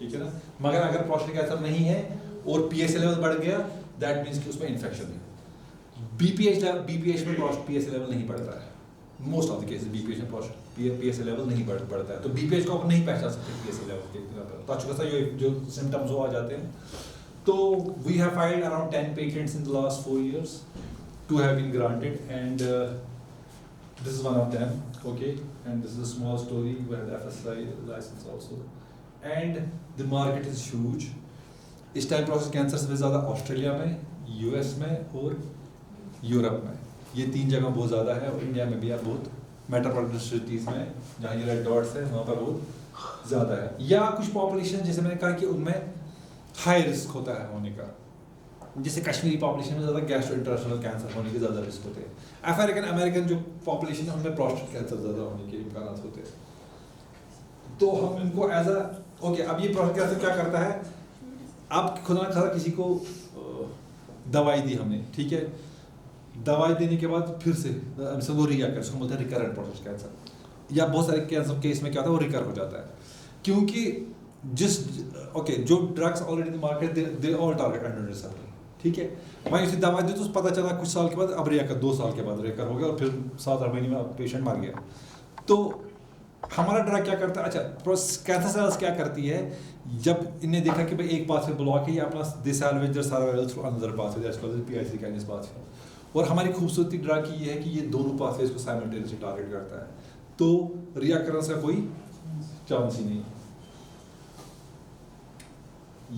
ठीक है ना. मगर अगर प्रोस्टेट कैंसर नहीं है और PSA लेवल बढ़ गया, दैट मीन्स कि उसमें इन्फेक्शन है. BPH में PSA लेवल नहीं बढ़ता है. Most of the cases BPH में PSA लेवल नहीं बढ़ता है, तो BPH को आप नहीं पहचान सकते PSA लेवल के तो अच्छी खासा ये जो सिम्टम्स हो आ जाते हैं. तो we have filed around 10 patents in the last 4 years, 2 have been granted, and this is one of them. Okay, and this is a small story. We have the FSI license also, and the market is huge. इस time prostate cancer से ज़्यादा Australia में, US में और Europe में, ये 3 जगह बहुत ज़्यादा है, और इंडिया में भी आप बहुत मेट्रोपॉलिटन सिटीज़ में जहाँ ये रेड डॉट्स है वहाँ पर बहुत ज़्यादा है, या कुछ पॉपुलेशन जैसे मैंने कहा कि उनमें हाई रिस्क होता है होने का, जैसे कश्मीरी पॉपुलेशन में ज़्यादा गैस्ट्रोइंटेस्टाइनल कैंसर होने के ज़्यादा रिस्क होते हैं, अमेरिकन जो पॉपुलेशन है उनमें प्रोस्टेट कैंसर ज़्यादा होने के इम्कान होते हैं। तो हम इनको एज अ ओके, अब ये प्रोस्टेट कैंसर क्या करता है, आप खुदा न खासा किसी को दवाई दी हमने, ठीक है, दवाई देने के बाद फिर से वो रिकर, उसको बोलते हैं रिकरेंट प्रोस्टेट कैंसर, या बहुत सारे कैंसर केस में क्या होता है वो रिकर हो जाता है, क्योंकि जो drugs already market they all target androgen receptor, ठीक है, मैं उसे दवा दी तो पता चला कुछ साल के बाद अब रिकर 2 साल के बाद रिकर हो गया और फिर 7-8 महीने में पेशेंट मर गया। तो हमारा ड्रग क्या करता है, अच्छा कैंसर सेल्स क्या करती है, जब इन्हें देखा कि भाई एक पाथवे ब्लॉक है, ये अपना they salvage their survival through another pathway that's called PI3 kinase pathway, और हमारी खूबसूरती ड्रग की ये है कि ये दोनों पाथवेज को साइमल्टेनियसली टारगेट करता है, तो रिकरेंस का कोई चांस ही नहीं।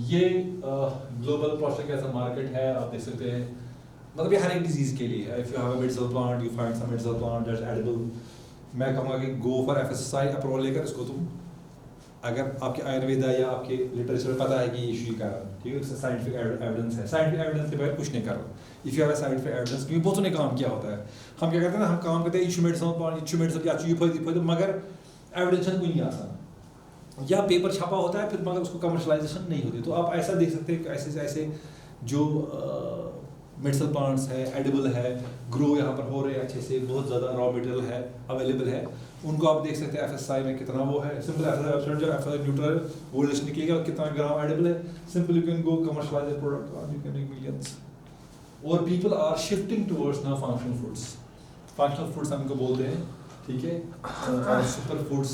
ये ग्लोबल प्रोस्टेट कैंसर मार्केट है, आप देख सकते हैं, मतलब ये हर एक डिजीज के लिए है। If you have a medicinal plant, you find some medicinal plant that's edible, मैं कहूँगा कि गो फॉर FSSAI अप्रूवल लेकर इसको तुम, अगर आपके आयुर्वेदा या आपके लिटरेचर में पता है कि ये इशू का कारण, ठीक है, इससे साइंटिफिक एविडेंस है, साइंटिफिक एविडेंस के बगैर कुछ नहीं कर रहा। If you have a scientific evidence, क्योंकि बहुतों ने काम किया होता है, हम क्या करते हैं ना, हम काम करते हैं issue medicinal plant, issue medicine या चीज फायदे, मगर एविडेंस कोई नहीं आसान, या पेपर छपा होता है फिर मगर उसको कमर्शलाइजेशन नहीं होती। तो आप ऐसा देख सकते हैं ऐसे ऐसे जो मेडिसिनल प्लांट्स है, एडिबल है, ग्रो यहाँ पर हो रहे हैं अच्छे से, बहुत ज़्यादा रॉ मटेरियल है अवेलेबल है, उनको आप देख सकते हैं FSSAI में कितना वो है, सिंपल FSSAI वेबसाइट जो FSSAI न्यूट्रल वो लिस्ट निकलेगा कितना ग्राम एडिबल है, simple you can go commercialise product और यू कैन मेक मिलियंस। और people are shifting towards now functional foods, functional foods हम इनको बोलते हैं, ठीक है, और super foods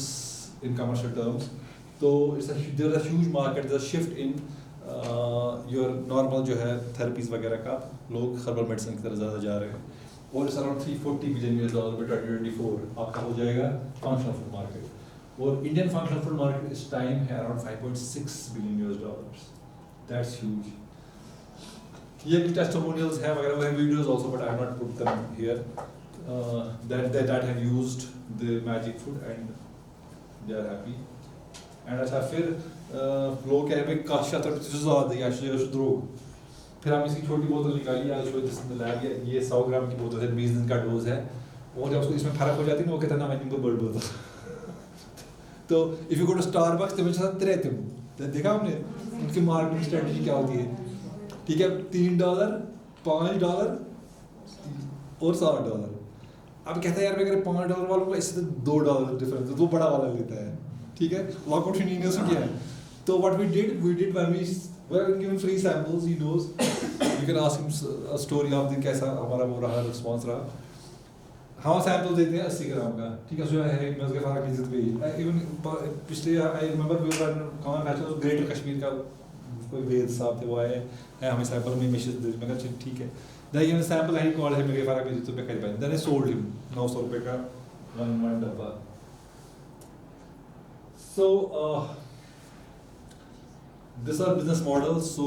in commercial terms. तो there is a huge market, there is a shift in your normal जो है थेरेपीज वगैरह का, लोग हर्बल मेडिसिन की तरफ ज़्यादा जा रहे हैं, और इस अराउंड $340 बिलियन में 2024 आपका हो जाएगा फंक्शनल फूड मार्केट। और इंडियन फंक्शनल फूड मार्केट इस टाइम है अराउंड $5.6 बिलियन, दैट्स ह्यूज। ये कुछ टेस्टिमोनियल्स हैं वगैरह, वह videos also, but I have not put them here, that have used the magic food and they are happy. And अच्छा फिर लोग कह रहे हैं काश या द्रोग, फिर हम इसकी छोटी बोतल निकाली, आज लैब ये 100 ग्राम की बोतल है, 20 दिन का डोज है, और जब उसको इसमें फर्क हो जाती है ना वो कहता है ना मैं बर्ड बोतल। तो if you go to Starbucks तो मुझे साथ रहते हो, देखा आपने उनकी मार्केटिंग स्ट्रेटजी क्या होती है, ठीक है, $3, $5 और $7। अब कहता है यार मैं अगर $5 वालों को इससे $2 डिफरेंस, तो बड़ा वाला लेता है, ठीक है, लॉकआउट फिनिंग क्या है। तो what we did when we were given free samples, he knows, you can ask him a story of the कैसा हमारा वो रहा रिस्पॉन्स रहा। हम सैंपल देते हैं 80 ग्राम का, ठीक है, उसमें है मैं उसके फर्क नहीं देते। इवन पिछले आई रिमेंबर वी वर कहाँ बैठे, ग्रेटर कश्मीर का कोई वेद साहब थे, वो आए हैं हमें सैंपल में मैसेज दे, मैं कहा ठीक है, दैन सैंपल है कॉल है मेरे फर्क नहीं देते, मैं कर पाए, देन आई सोल्ड हिम $900 का वन डब्बा। So this are business models. So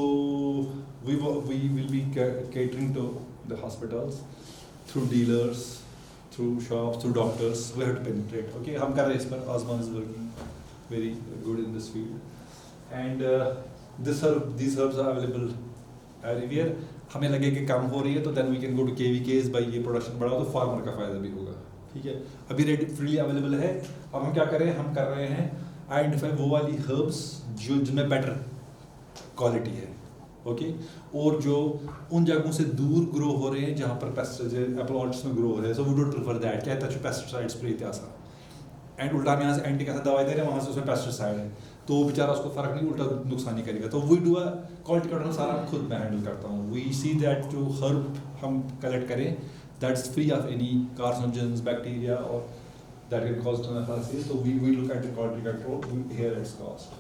we will be catering to the hospitals through dealers, through shops, through doctors. We have to penetrate. Okay, हम कर रहे हैं इस पर. Osman is working very good in this field, and these herbs are available everywhere. हमें लगे कि कम हो रही है तो then we can go to KVKs, by ये प्रोडक्शन बढ़ाओ तो फार्मर का फायदा भी होगा, ठीक है। अभी रेडी फ्रीली अवेलेबल है। अब हम क्या कर रहे हैं, हम कर रहे हैं आइडेंटिफाई वो वाली हर्ब्स जो जिनमें बेटर क्वालिटी है, ओके, और जो उन जगहों से दूर ग्रो हो रहे हैं जहाँ पर पेस्टिसाइड एप्पल ऑर्चर्ड्स में ग्रो हो रहे हैं, so we don't prefer that, क्या है पेस्टिसाइड स्प्रे ऐसा, एंड उल्टा हम यहाँ से एंटी कैसा दवाई दे रहे हैं, वहाँ से उसमें पेस्टिसाइड है, तो वो बेचारा उसको फर्क नहीं, उल्टा नुकसान ही करेगा। तो we do a quality control सारा खुद मैं हैंडल करता हूँ। वी सी दैट जो हर्ब हम कलेक्ट करें that's free of any carcinogens, bacteria और that can cause anaphylaxis. So we look at the quality control here at its cost.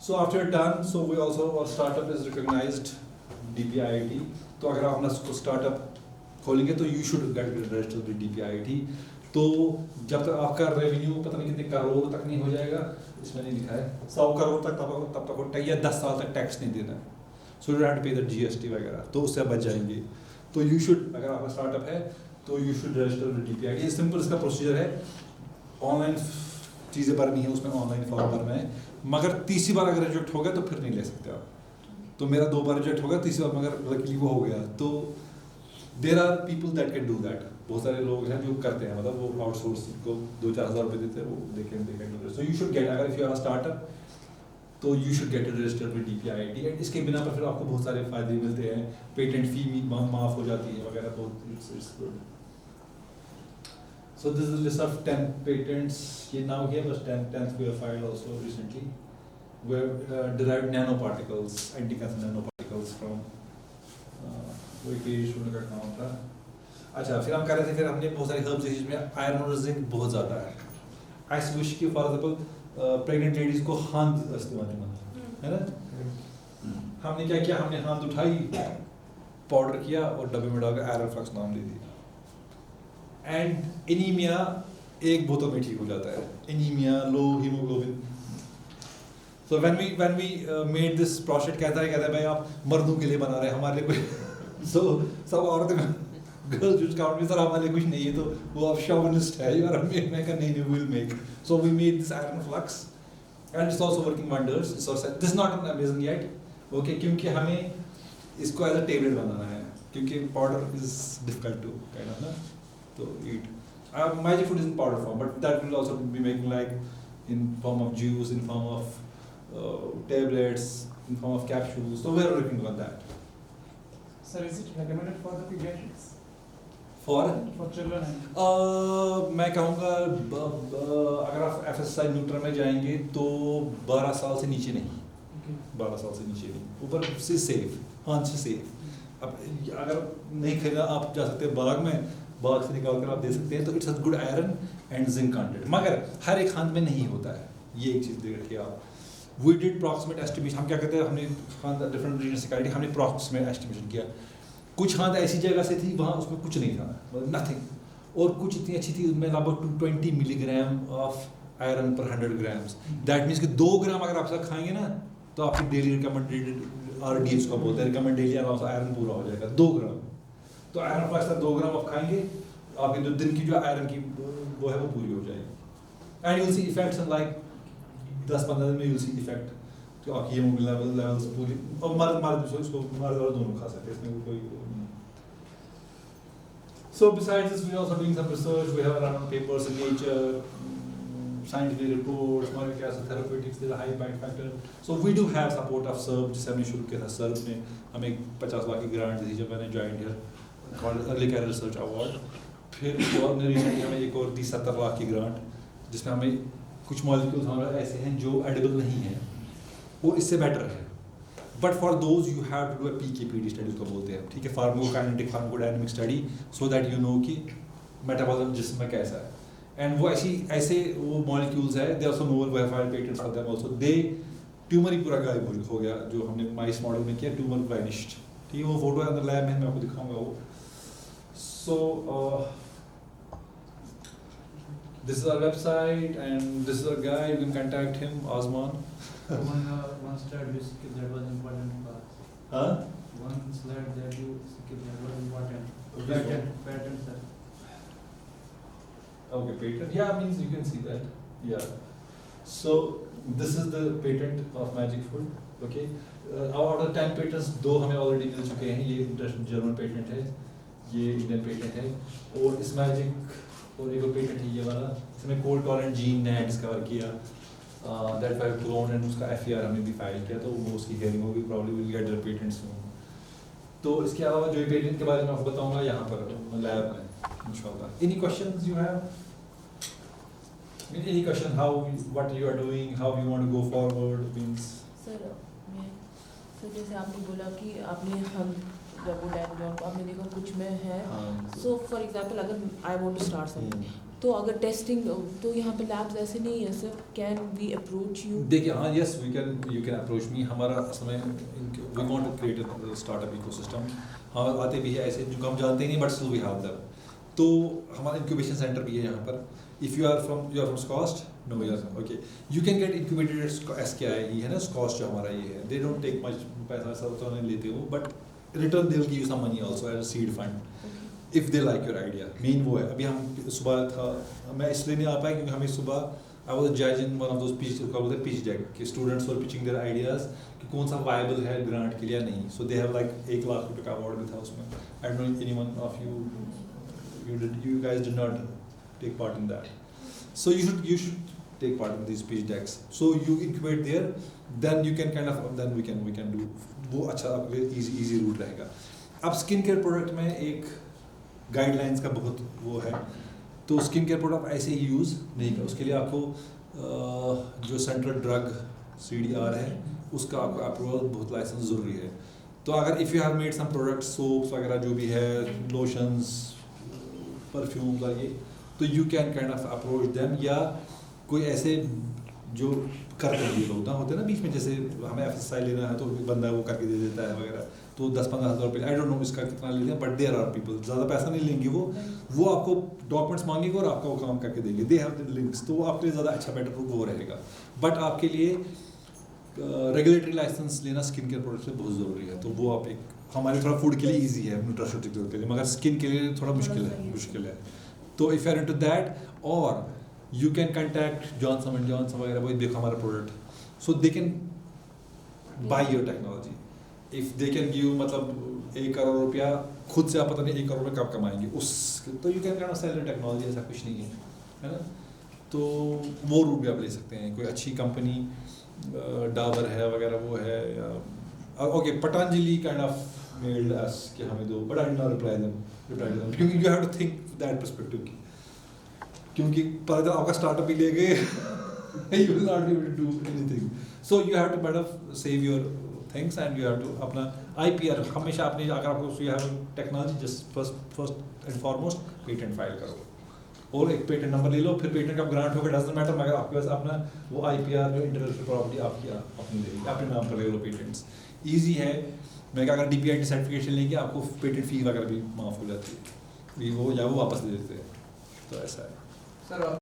So after done, so we also, our startup is recognized DPIIT. तो अगर आप अपना startup खोलेंगे तो you should get registered with DPIIT. तो जब तक आपका रेवेन्यू पता नहीं कितने करोड़ तक नहीं हो जाएगा, इसमें नहीं लिखा है 100 करोड़ तक तब तक या 10 साल तक टैक्स नहीं देना, सो यू हैव टू पे द GST वगैरह, तो उससे बच जाएंगे। तो यू शुड, अगर आपका स्टार्टअप है तो you should register with DPID। ये सिंपल इसका प्रोसीजर है। ऑनलाइन चीज़ें भरनी है, उसमें ऑनलाइन फॉर्म भरना है, मगर तीसरी बार अगर रिजेक्ट हो गया तो फिर नहीं ले सकते आप। तो मेरा 2 बार रिजेक्ट हो गया, तीसरी बार मगर लकीली वो हो गया। तो there are people that can do that. बहुत सारे लोग हैं जो करते हैं, मतलब वो आउटसोर्स को 2-4 हज़ार रुपये देते हैं, वो they can do. So you should get, अगर if you are a startup तो you should get registered with DPID। And इसके बिना पर फिर आपको बहुत सारे फायदे मिलते हैं, पेटेंट फी माफ़ हो जाती है वगैरह, तो it's good. So this is a list of 10 patents. Now here was 10th we have filed also recently. We have derived nanoparticles, anti-cancer nanoparticles from वही पेज शुरू का काम था। अच्छा, फिर हम कर रहे थे, फिर हमने बहुत सारी हर्ब्स डिजीज में आयरन और जिंक बहुत ज़्यादा है। आई विश की फॉर एग्जाम्पल प्रेग्नेंट लेडीज को हांद इस्तेमाल करना है ना। हमने क्या किया, हमने हांद उठाई, पाउडर किया और डब्बे में डालकर आयरन फ्लक्स नाम दे दिया। एंड एनीमिया 1 बोतल में ठीक हो जाता है। Anaemia, low haemoglobin. So when we made this process, कहता है भाई आप मर्दों के लिए बना रहे हैं, हमारे लिए कोई सो सब औरतें गर्ल्स यूज काउंट में, सर हमारे लिए कुछ नहीं है, तो वो आप शॉविनिस्ट है यार, मैं कहा नहीं will make. So we made this iron flux and it's also working wonders. This not an amazing yet, okay, क्योंकि हमें इसको एज अ टेबलेट बनाना है, क्योंकि powder is difficult to kind of ना to eat. Magic food is in powder form, but that will also be making like in form of juice, in form of tablets, in form of capsules. So we are working on that. Sir, is it recommended for the pediatrics? For children? मैं कहूँगा अगर आप FSSAI neutral में जाएंगे तो 12 साल से नीचे नहीं, 12 साल से नीचे नहीं, ऊपर से सेफ, हाँ से सेफ। अब अगर नहीं खरीदा आप जा सकते हैं बाग से निकाल कर आप दे सकते हैं, तो it's a good iron and zinc content, मगर हर एक खान में नहीं होता है, ये एक चीज़ देख रखिए आप। वी डिड प्रॉक्सिमेट एस्टिमेशन, हम क्या कहते हैं, हमने खान डिफरेंट रीजन से काटी, हमने प्रॉक्सिमेट एस्टिमेशन किया। कुछ खान ऐसी जगह से थी वहाँ उसमें कुछ नहीं था, मतलब नथिंग, और कुछ इतनी अच्छी थी उसमें लगभग 220 मिलीग्राम ऑफ आयरन पर 100 ग्राम्स। दैट मीन्स कि 2 ग्राम अगर आप सब खाएंगे ना तो आपकी डेली रिकमेंडेड RDH को बोलते हैं, रिकमेंड डेली आयरन पूरा हो जाएगा 2 ग्राम। तो आयरन फ्लक्स 2 ग्राम आप खाएंगे, आपकी जो दिन की जो आयरन की वो है वो पूरी हो जाएगी। And you will see effects in like 10-15 दिन में, यू विल सी इफेक्ट, तो आपकी हीमोग्लोबिन लेवल्स पूरी, और मर्द इसको मर्द और दोनों खा सकते हैं, इसमें कोई नहीं। So besides this, we are also doing some research. We have run papers in Nature, scientific reports, molecular acid therapeutics, there's a high impact factor. So we do have support of SERB, जिसे हमने शुरू किया था। SERB ने हमें 50 लाख की grant दी जब मैंने ज्वाइन किया, called early career research award. फिर और रिसेंटली हमें एक और दी 70 लाख की ग्रांट, जिसमें हमें कुछ मॉलिक्यूल्स हमारे ऐसे हैं जो एडिबल नहीं हैं और इससे बेटर है, but for those you have to do a PKPD study, उसको बोलते हैं, ठीक है, pharmacokinetic pharmacodynamic study, so that you know कि मेटाबॉलिज्म जिस्म में कैसा है। एंड वो ऐसे वो मॉलिक्यूल्स है, they also novel, we have filed patents for them also. They tumour ही पूरा गायब हो गया, जो हमने माइस मॉडल में किया, ट्यूमर वैनिश्ड, ठीक है, वो फोटो है अंदर लैब में, मैं आपको दिखाऊंगा वो। So this is our website and this is our guy, you can contact him, Osman. One slide you skipped that was important part. Huh? One slide that you skipped that was important. Okay. Patent, sir. Okay, patent. Yeah, means you can see that. Yeah. So this is the patent of Magic Food. Okay. Out of 10 patents, 2 हमें already मिल चुके हैं। ये German patent है, ये Indian patent है, और इस magic और एक और पेटेंट है ये वाला, इसमें कोल्ड टॉलरेंट जीन ने डिस्कवर किया, दैट फाइव क्लोन, एंड उसका FER हमने भी फाइल किया, तो वो उसकी हियरिंग होगी, probably will get the patent soon. तो इसके अलावा जो पेटेंट के बारे में आपको बताऊंगा यहाँ पर लैब में इंशाल्लाह। Any questions you have? Any question, what you are doing, how you want to go forward means? Sir जैसे आपने बोला कि आपने हम जब वो लैब जॉन को आपने देखा कुछ में है, सो फॉर एग्जांपल अगर I want to start something, तो अगर टेस्टिंग, तो यहाँ पे लैब्स ऐसे नहीं है sir, can we approach you? देखिए हाँ, yes we can, you can approach me. हमारा असल में we want to create a startup ecosystem. हाँ आते भी है ऐसे जो हम जानते ही नहीं, but still we have them. तो हमारा इंक्यूबेशन सेंटर भी है यहाँ पर। If you are from SKUAST, no यार, okay, you can get incubated SKI, ये है ना स्कॉस्ट जो हमारा ये है, दे डोंट टेक मच पैसा, सब तो नहीं लेते हो, but return they will give you some money also as a seed fund. If they like your idea, main वो है। अभी हम सुबह था, मैं इसलिए नहीं आ पाया क्योंकि हमें सुबह आई वाज जज in one of those pitch deck कि students were pitching their ideas कि कौन सा वायबल है ग्रांट के लिए नहीं। So they have like 1 lakh रुपए का अवार्ड भी था उसमें। I don't know anyone of you guys did not take part in that. So you should take part in these pitch decks. So you incubate there, then you can kind of then we can do वो अच्छा आपके लिए easy route रहेगा। अब skin care product में एक guidelines का बहुत वो है, तो स्किन केयर प्रोडक्ट ऐसे ही यूज़ नहीं कर, उसके लिए आपको जो सेंट्रल ड्रग CDR है उसका आपको अप्रूवल बहुत लाइसेंस ज़रूरी है। तो अगर if you have made some product soaps वगैरह जो भी है, लोशंस, परफ्यूम का ये, तो you can kind of approach them, या कोई ऐसे जो करते हैं लोग ना होते हैं ना बीच में, जैसे हमें FSI लेना है तो बंदा वो करके दे देता है वगैरह, तो 10-15 हज़ार रुपये, आई डोंट नो इसका कितना लेते हैं, बट देयर आर पीपल ज़्यादा पैसा नहीं लेंगे, वो आपको डॉक्यूमेंट्स मांगेंगे और आपका वो काम करके देंगे, दे हैव द लिंक्स, तो वो आपके लिए ज़्यादा अच्छा बेटर वो रहेगा। बट आपके लिए रेगुलेटरी लाइसेंस लेना स्किन केयर प्रोडक्ट से बहुत ज़रूरी है। तो वो आप एक हमारे थोड़ा फूड के लिए इजी है, न्यूट्रास्यूटिकल के लिए, मगर स्किन के लिए थोड़ा मुश्किल है। तो if you are into that, और you can contact Johnson and Johnson वगैरह, वही देखो हमारा प्रोडक्ट, so they can buy your technology. If they can give मतलब 1 करोड़ रुपया खुद से, आप पता नहीं 1 करोड़ रुपये कब कमाएंगे उस, तो you can kind of sell technology, ऐसा कुछ नहीं है ना। तो वो रूट भी आप ले सकते हैं, कोई अच्छी कंपनी डाबर है वगैरह वो है, या okay Patanjali kind of mailed us कि हमें दो, but I did not reply them क्योंकि you have to think that perspective की, क्योंकि पर अगर आपका स्टार्टअप ही ले गए you will not be able to do anything. So you have to kind of save your things and you have to अपना IPR हमेशा अपने, अगर आपको you have technology, just first and foremost patent file करो और एक patent number ले लो, फिर पेटेंट का ग्रांट होगा, डजंट मैटर, मगर आपके पास अपना वो IPR जो इंटेलेक्चुअल प्रॉपर्टी आपकी अपनी रहेगी, अपने नाम पर ले लो पेटेंट्स, ईजी है। मैं अगर DPIT सर्टिफिकेशन लेंगे आपको पेटेंट फी वगैरह भी माफ़ हो जाती है, वो या वो वापस दे देते हैं, तो ऐसा है। सर